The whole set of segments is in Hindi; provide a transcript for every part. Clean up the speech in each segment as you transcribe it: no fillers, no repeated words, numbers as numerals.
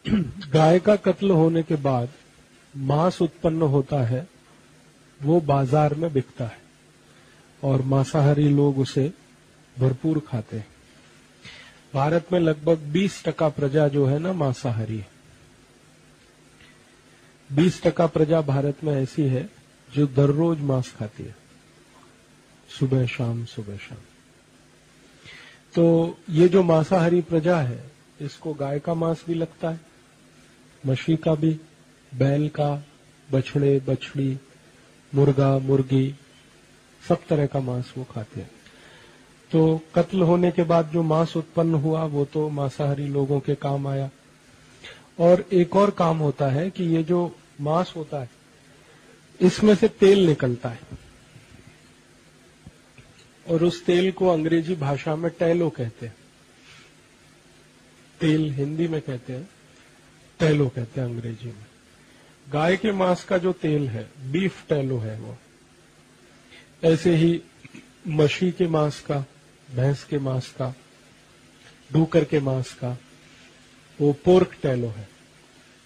गाय का कत्ल होने के बाद मांस उत्पन्न होता है, वो बाजार में बिकता है और मांसाहारी लोग उसे भरपूर खाते हैं। भारत में लगभग 20% प्रजा जो है ना मांसाहारी है। 20% प्रजा भारत में ऐसी है जो दररोज मांस खाती है, सुबह शाम सुबह शाम। तो ये जो मांसाहारी प्रजा है, इसको गाय का मांस भी लगता है, मछली का भी, बैल का, बछड़े बछड़ी, मुर्गा मुर्गी, सब तरह का मांस वो खाते हैं। तो कत्ल होने के बाद जो मांस उत्पन्न हुआ वो तो मांसाहारी लोगों के काम आया। और एक और काम होता है कि ये जो मांस होता है इसमें से तेल निकलता है और उस तेल को अंग्रेजी भाषा में टैलो कहते हैं। तेल हिंदी में कहते हैं, टैलो कहते हैं अंग्रेजी में। गाय के मांस का जो तेल है बीफ टैलो है वो। ऐसे ही मछली के मांस का, भैंस के मांस का, डूकर के मांस का वो पोर्क टैलो है।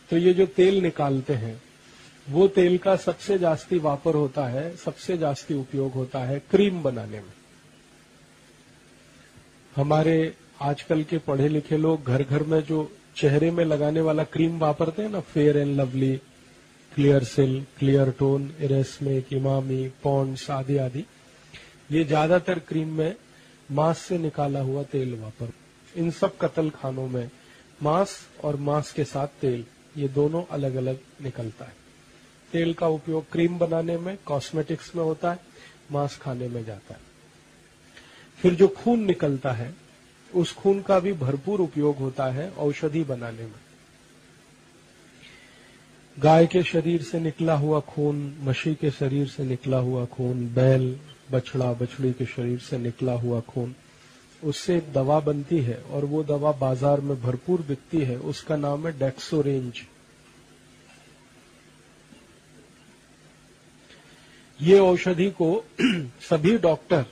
तो ये जो तेल निकालते हैं वो तेल का सबसे जास्ती वापर होता है, सबसे जास्ती उपयोग होता है क्रीम बनाने में। हमारे आजकल के पढ़े लिखे लोग घर घर में जो चेहरे में लगाने वाला क्रीम वापरते हैं ना, फेयर एंड लवली, क्लियर सिल, क्लियर टोन, इरेस्मेक, इमामी, पॉन्ड्स आदि आदि, ये ज्यादातर क्रीम में मांस से निकाला हुआ तेल वापर। इन सब कत्ल खानों में मांस और मांस के साथ तेल, ये दोनों अलग अलग निकलता है। तेल का उपयोग क्रीम बनाने में, कॉस्मेटिक्स में होता है, मांस खाने में जाता है। फिर जो खून निकलता है उस खून का भी भरपूर उपयोग होता है औषधि बनाने में। गाय के शरीर से निकला हुआ खून, मछली के शरीर से निकला हुआ खून, बैल बछड़ा बछड़ी के शरीर से निकला हुआ खून, उससे एक दवा बनती है और वो दवा बाजार में भरपूर बिकती है। उसका नाम है डेक्सोरेंज। ये औषधि को सभी डॉक्टर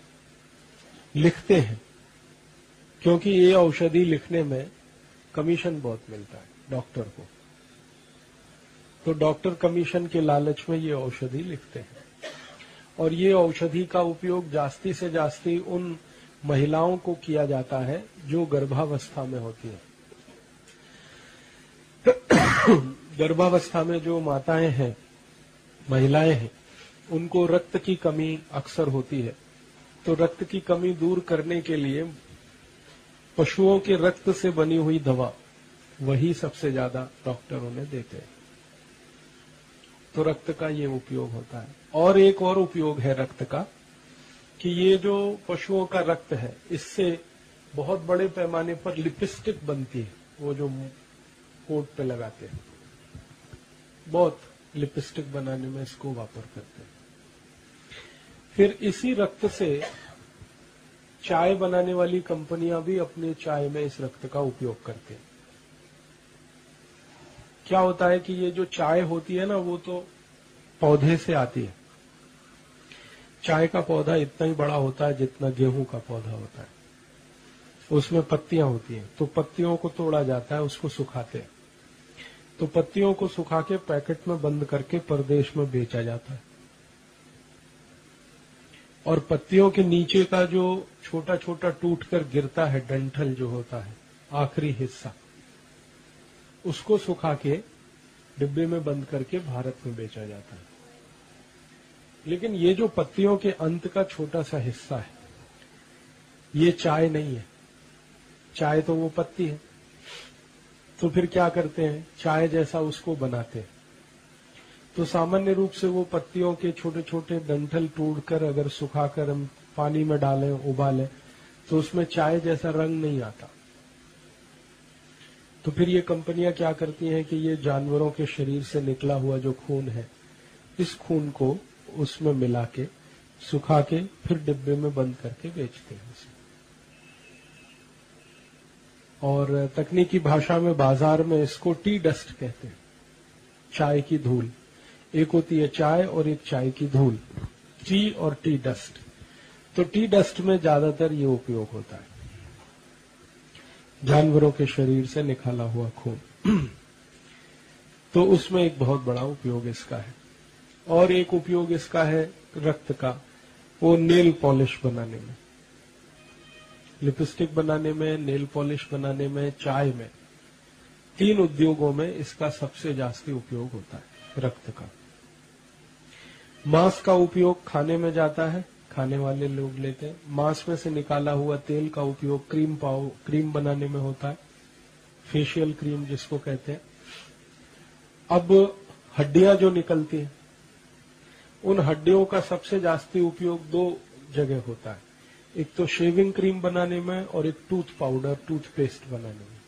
लिखते हैं क्योंकि ये औषधि लिखने में कमीशन बहुत मिलता है डॉक्टर को। तो डॉक्टर कमीशन के लालच में ये औषधि लिखते हैं और ये औषधि का उपयोग जास्ती से जास्ती उन महिलाओं को किया जाता है जो गर्भावस्था में होती है। गर्भावस्था में जो माताएं हैं, महिलाएं हैं, उनको रक्त की कमी अक्सर होती है। तो रक्त की कमी दूर करने के लिए पशुओं के रक्त से बनी हुई दवा, वही सबसे ज्यादा डॉक्टर उन्हें देते हैं। तो रक्त का ये उपयोग होता है। और एक और उपयोग है रक्त का कि ये जो पशुओं का रक्त है, इससे बहुत बड़े पैमाने पर लिपस्टिक बनती है, वो जो होठ पे लगाते हैं, बहुत लिपस्टिक बनाने में इसको वापर करते हैं। फिर इसी रक्त से चाय बनाने वाली कंपनियां भी अपने चाय में इस रक्त का उपयोग करते हैं। क्या होता है कि ये जो चाय होती है ना, वो तो पौधे से आती है। चाय का पौधा इतना ही बड़ा होता है जितना गेहूं का पौधा होता है। उसमें पत्तियां होती हैं, तो पत्तियों को तोड़ा जाता है, उसको सुखाते हैं। तो पत्तियों को सुखा के पैकेट में बंद करके परदेश में बेचा जाता है। और पत्तियों के नीचे का जो छोटा छोटा टूटकर गिरता है डंठल जो होता है, आखिरी हिस्सा, उसको सुखा के डिब्बे में बंद करके भारत में बेचा जाता है। लेकिन ये जो पत्तियों के अंत का छोटा सा हिस्सा है, ये चाय नहीं है। चाय तो वो पत्ती है। तो फिर क्या करते हैं, चाय जैसा उसको बनाते हैं। तो सामान्य रूप से वो पत्तियों के छोटे छोटे डंठल तोड़कर अगर सुखाकर हम पानी में डालें, उबालें, तो उसमें चाय जैसा रंग नहीं आता। तो फिर ये कंपनियां क्या करती हैं कि ये जानवरों के शरीर से निकला हुआ जो खून है, इस खून को उसमें मिला के सुखा के फिर डिब्बे में बंद करके बेचते हैं उसे। और तकनीकी भाषा में बाजार में इसको टी डस्ट कहते हैं, चाय की धूल। एक होती है चाय और एक चाय की धूल, टी और टी डस्ट। तो टी डस्ट में ज्यादातर ये उपयोग होता है, जानवरों के शरीर से निकाला हुआ खून। तो उसमें एक बहुत बड़ा उपयोग इसका है। और एक उपयोग इसका है रक्त का, वो नेल पॉलिश बनाने में, लिपस्टिक बनाने में, नेल पॉलिश बनाने में, चाय में, 3 उद्योगों में इसका सबसे जास्ती उपयोग होता है रक्त का। मांस का उपयोग खाने में जाता है, खाने वाले लोग लेते हैं। मांस में से निकाला हुआ तेल का उपयोग क्रीम बनाने में होता है, फेशियल क्रीम जिसको कहते हैं। अब हड्डियां जो निकलती हैं, उन हड्डियों का सबसे जास्ती उपयोग 2 जगह होता है, एक तो शेविंग क्रीम बनाने में और एक टूथ पाउडर, टूथपेस्ट बनाने में।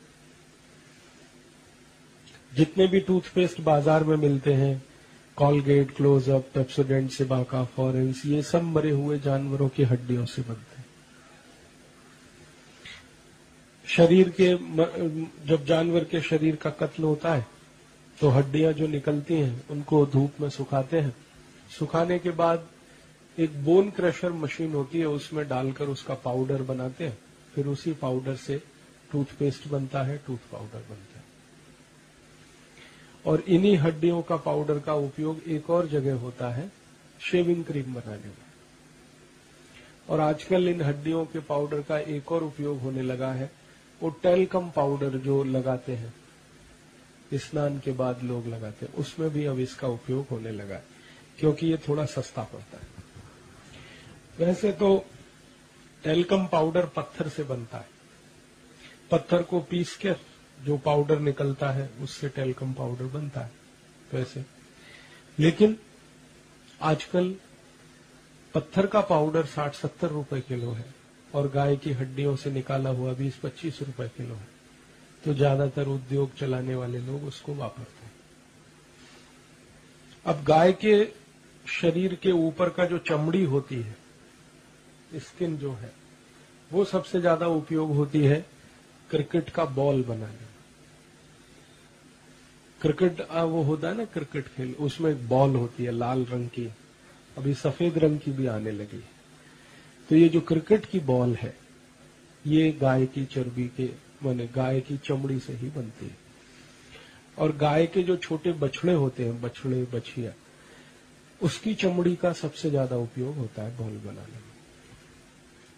जितने भी टूथपेस्ट बाजार में मिलते हैं, कॉलगेट, क्लोजअप, पेप्सोडेंट, सिबाका, फॉरेंस, ये सब मरे हुए जानवरों की हड्डियों से बनते हैं। शरीर के जब जानवर के शरीर का कत्ल होता है तो हड्डियां जो निकलती हैं उनको धूप में सुखाते हैं। सुखाने के बाद एक बोन क्रशर मशीन होती है, उसमें डालकर उसका पाउडर बनाते हैं। फिर उसी पाउडर से टूथपेस्ट बनता है, टूथ पाउडर बनता है। और इन्हीं हड्डियों का पाउडर का उपयोग एक और जगह होता है, शेविंग क्रीम बनाने में। और आजकल इन हड्डियों के पाउडर का एक और उपयोग होने लगा है, वो टेल्कम पाउडर जो लगाते हैं, स्नान के बाद लोग लगाते हैं, उसमें भी अब इसका उपयोग होने लगा है, क्योंकि ये थोड़ा सस्ता पड़ता है। वैसे तो टेल्कम पाउडर पत्थर से बनता है, पत्थर को पीस के जो पाउडर निकलता है उससे टेल्कम पाउडर बनता है वैसे। लेकिन आजकल पत्थर का पाउडर 60-70 रुपए किलो है और गाय की हड्डियों से निकाला हुआ 20-25 रुपए किलो है। तो ज्यादातर उद्योग चलाने वाले लोग उसको वापरते हैं। अब गाय के शरीर के ऊपर का जो चमड़ी होती है, स्किन जो है, वो सबसे ज्यादा उपयोग होती है क्रिकेट का बॉल बनाने में। क्रिकेट वो होता है ना, क्रिकेट खेल, उसमें एक बॉल होती है लाल रंग की, अभी सफेद रंग की भी आने लगी। तो ये जो क्रिकेट की बॉल है, ये गाय की चर्बी के माने गाय की चमड़ी से ही बनती है। और गाय के जो छोटे बछड़े होते हैं, बछड़े बछिया, उसकी चमड़ी का सबसे ज्यादा उपयोग होता है बॉल बनाने में।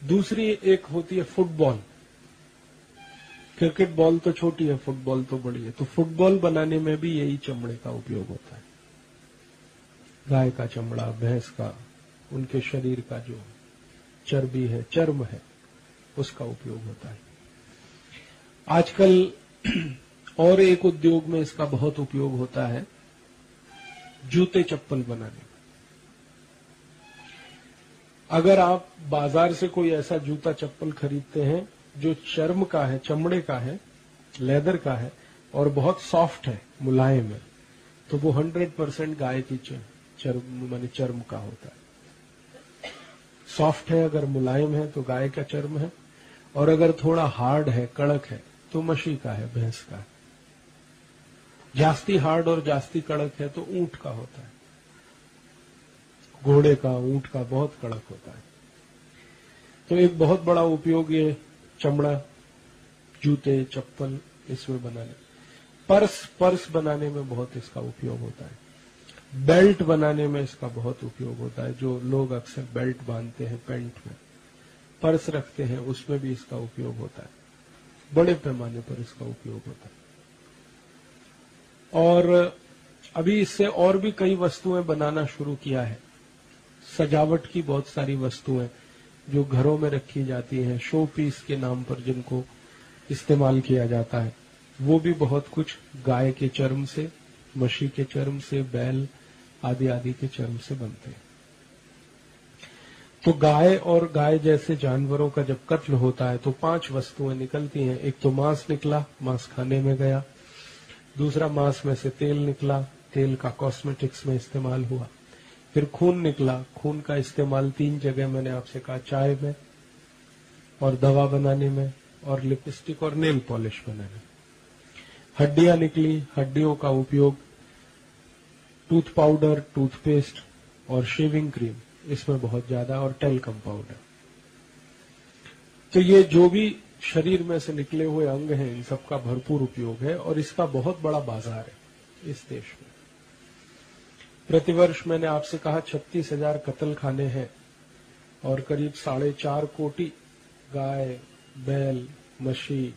दूसरी एक होती है फुटबॉल। क्रिकेट बॉल तो छोटी है, फुटबॉल तो बड़ी है। तो फुटबॉल बनाने में भी यही चमड़े का उपयोग होता है, गाय का चमड़ा, भैंस का, उनके शरीर का जो चर्बी है, चर्म है, उसका उपयोग होता है। आजकल और एक उद्योग में इसका बहुत उपयोग होता है, जूते चप्पल बनाने में। अगर आप बाजार से कोई ऐसा जूता चप्पल खरीदते हैं जो चर्म का है, चमड़े का है, लेदर का है और बहुत सॉफ्ट है, मुलायम है, तो वो 100% गाय की चर्म का होता है। सॉफ्ट है, अगर मुलायम है तो गाय का चर्म है, और अगर थोड़ा हार्ड है, कड़क है, तो मशी का है, भैंस का है। जास्ती हार्ड और जास्ती कड़क है तो ऊंट का होता है, घोड़े का, ऊंट का बहुत कड़क होता है। तो एक बहुत बड़ा उपयोग ये चमड़ा, जूते, चप्पल इसमें बनाने। पर्स बनाने में बहुत इसका उपयोग होता है। बेल्ट बनाने में इसका बहुत उपयोग होता है। जो लोग अक्सर बेल्ट बांधते हैं पैंट में, पर्स रखते हैं, उसमें भी इसका उपयोग होता है। बड़े पैमाने पर इसका उपयोग होता है। और अभी इससे और भी कई वस्तुएं बनाना शुरू किया है। सजावट की बहुत सारी वस्तुएं जो घरों में रखी जाती हैं, शो पीस के नाम पर जिनको इस्तेमाल किया जाता है, वो भी बहुत कुछ गाय के चर्म से, मशी के चर्म से, बैल आदि आदि के चर्म से बनते हैं। तो गाय और गाय जैसे जानवरों का जब कत्ल होता है तो 5 वस्तुएं निकलती हैं। एक तो मांस निकला, मांस खाने में गया। दूसरा, मांस में से तेल निकला, तेल का कॉस्मेटिक्स में इस्तेमाल हुआ। फिर खून निकला, खून का इस्तेमाल 3 जगह मैंने आपसे कहा, चाय में और दवा बनाने में और लिपस्टिक और नेल पॉलिश बनाने में। हड्डियां निकली, हड्डियों का उपयोग टूथ पाउडर, टूथपेस्ट और शेविंग क्रीम, इसमें बहुत ज्यादा, और टेल्कम पाउडर। तो ये जो भी शरीर में से निकले हुए अंग हैं, इन सबका भरपूर उपयोग है और इसका बहुत बड़ा बाजार है। इस देश में। प्रतिवर्ष मैंने आपसे कहा 36,000 कत्ल खाने हैं और करीब 4.5 कोटि गाय, बैल, मछली,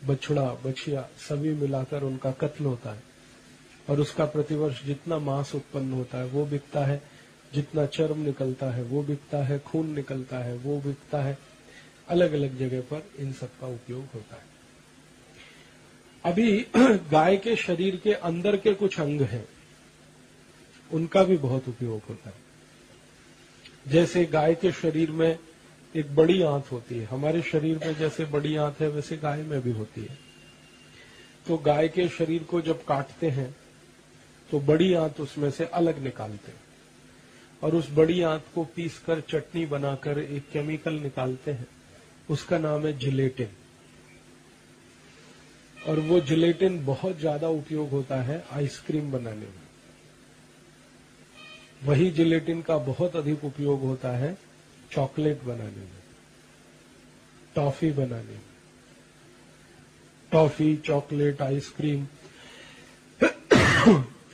बछड़ा, बछिया सभी मिलाकर उनका कत्ल होता है। और उसका प्रतिवर्ष जितना मांस उत्पन्न होता है वो बिकता है, जितना चर्म निकलता है वो बिकता है, खून निकलता है वो बिकता है। अलग अलग जगह पर इन सब का उपयोग होता है। अभी गाय के शरीर के अंदर के कुछ अंग हैं, उनका भी बहुत उपयोग होता है। जैसे गाय के शरीर में एक बड़ी आंत होती है, हमारे शरीर में जैसे बड़ी आंत है वैसे गाय में भी होती है। तो गाय के शरीर को जब काटते हैं तो बड़ी आंत उसमें से अलग निकालते हैं और उस बड़ी आंत को पीसकर चटनी बनाकर एक केमिकल निकालते हैं, उसका नाम है जिलेटिन। और वो जिलेटिन बहुत ज्यादा उपयोग होता है आइसक्रीम बनाने में। वही जिलेटिन का बहुत अधिक उपयोग होता है चॉकलेट बनाने में, टॉफी बनाने में। टॉफी, चॉकलेट, आइसक्रीम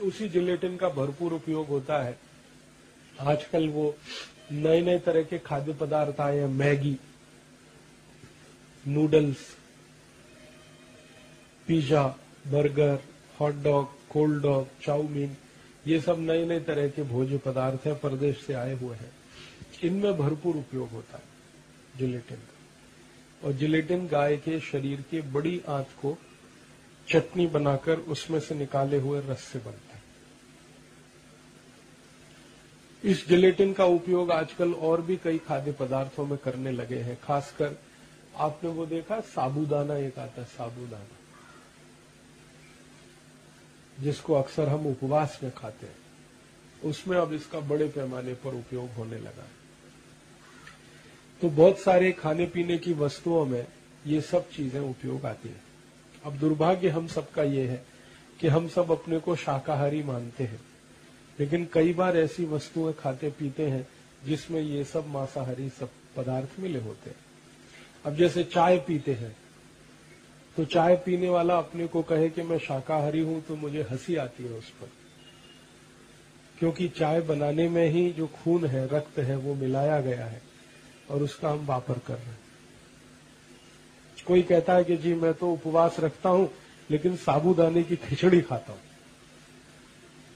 उसी जिलेटिन का भरपूर उपयोग होता है। आजकल वो नए नए तरह के खाद्य पदार्थ आए हैं, Maggi, noodles, pizza, burger, hot dog, cold dog, chowmein, ये सब नए नए तरह के भोज्य पदार्थ हैं, परदेश से आए हुए हैं। इनमें भरपूर उपयोग होता है जिलेटिन का। और जिलेटिन गाय के शरीर के बड़ी आंत को चटनी बनाकर उसमें से निकाले हुए रस से बनता है। इस जिलेटिन का उपयोग आजकल और भी कई खाद्य पदार्थों में करने लगे हैं। खासकर आपने वो देखा साबूदाना, एक आता है साबूदाना, जिसको अक्सर हम उपवास में खाते हैं, उसमें अब इसका बड़े पैमाने पर उपयोग होने लगा है। तो बहुत सारे खाने पीने की वस्तुओं में ये सब चीजें उपयोग आती हैं। अब दुर्भाग्य हम सबका ये है कि हम सब अपने को शाकाहारी मानते हैं, लेकिन कई बार ऐसी वस्तुएं खाते पीते हैं जिसमें ये सब मांसाहारी सब पदार्थ मिले होते हैं। अब जैसे चाय पीते हैं, तो चाय पीने वाला अपने को कहे कि मैं शाकाहारी हूं तो मुझे हंसी आती है उस पर, क्योंकि चाय बनाने में ही जो खून है, रक्त है, वो मिलाया गया है और उसका हम वापर कर रहे हैं। कोई कहता है कि जी मैं तो उपवास रखता हूं लेकिन साबूदाने की खिचड़ी खाता हूं,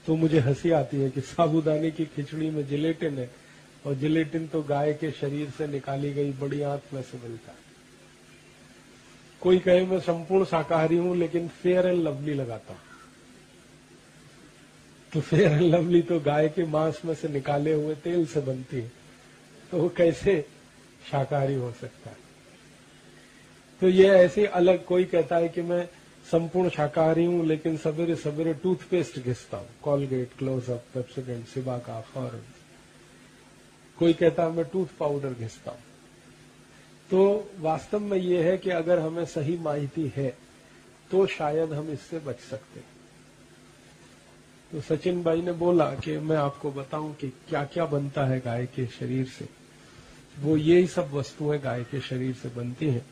तो मुझे हंसी आती है कि साबूदाने की खिचड़ी में जिलेटिन है और जिलेटिन तो गाय के शरीर से निकाली गई बड़ी आंत में से मिलता है। कोई कहे मैं संपूर्ण शाकाहारी हूं लेकिन फेयर एंड लवली लगाता हूं, तो फेयर एंड लवली तो गाय के मांस में से निकाले हुए तेल से बनती है, तो वो कैसे शाकाहारी हो सकता है। तो ये ऐसे अलग, कोई कहता है कि मैं संपूर्ण शाकाहारी हूं लेकिन सवेरे सवेरे टूथपेस्ट घिसता हूं, Colgate, close up, Pepsodent, Cibaca, foreign. कोई कहता है मैं टूथ पाउडर घिसता हूं। तो वास्तव में ये है कि अगर हमें सही माहिती है तो शायद हम इससे बच सकते हैं। तो सचिन भाई ने बोला कि मैं आपको बताऊं कि क्या क्या बनता है गाय के शरीर से। वो यही सब वस्तुएं गाय के शरीर से बनती हैं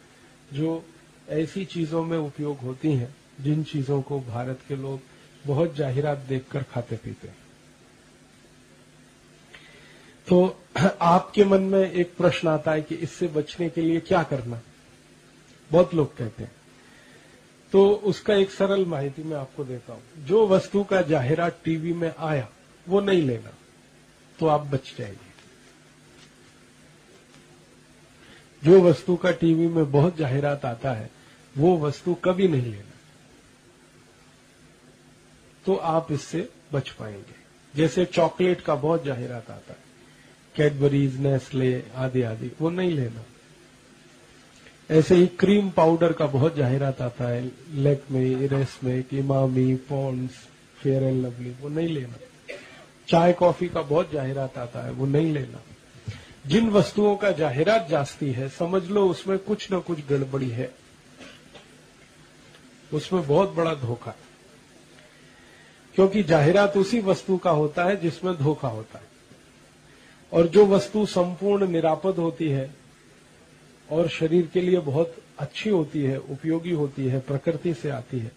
जो ऐसी चीजों में उपयोग होती हैं जिन चीजों को भारत के लोग बहुत जाहिरात देखकर खाते पीते हैं। तो आपके मन में एक प्रश्न आता है कि इससे बचने के लिए क्या करना, बहुत लोग कहते हैं। तो उसका एक सरल माहिती मैं आपको देता हूं। जो वस्तु का जाहिरात टीवी में आया वो नहीं लेना, तो आप बच जाएंगे। जो वस्तु का टीवी में बहुत जाहिरात आता है वो वस्तु कभी नहीं लेना, तो आप इससे बच पाएंगे। जैसे चॉकलेट का बहुत जाहिरात आता है, कैडबरीज, नेस्ले आदि आदि, वो नहीं लेना। ऐसे ही क्रीम पाउडर का बहुत जाहिरात आता है, लैक्मे, इरेस्मे, Emami, Pond's, fair and lovely, वो नहीं लेना। चाय कॉफी का बहुत जाहिरात आता है, वो नहीं लेना। जिन वस्तुओं का जाहिरात जास्ती है समझ लो उसमें कुछ न कुछ गड़बड़ी है, उसमें बहुत बड़ा धोखा है, क्योंकि जाहिरात उसी वस्तु का होता है जिसमें धोखा होता है। और जो वस्तु संपूर्ण निरापद होती है और शरीर के लिए बहुत अच्छी होती है, उपयोगी होती है, प्रकृति से आती है,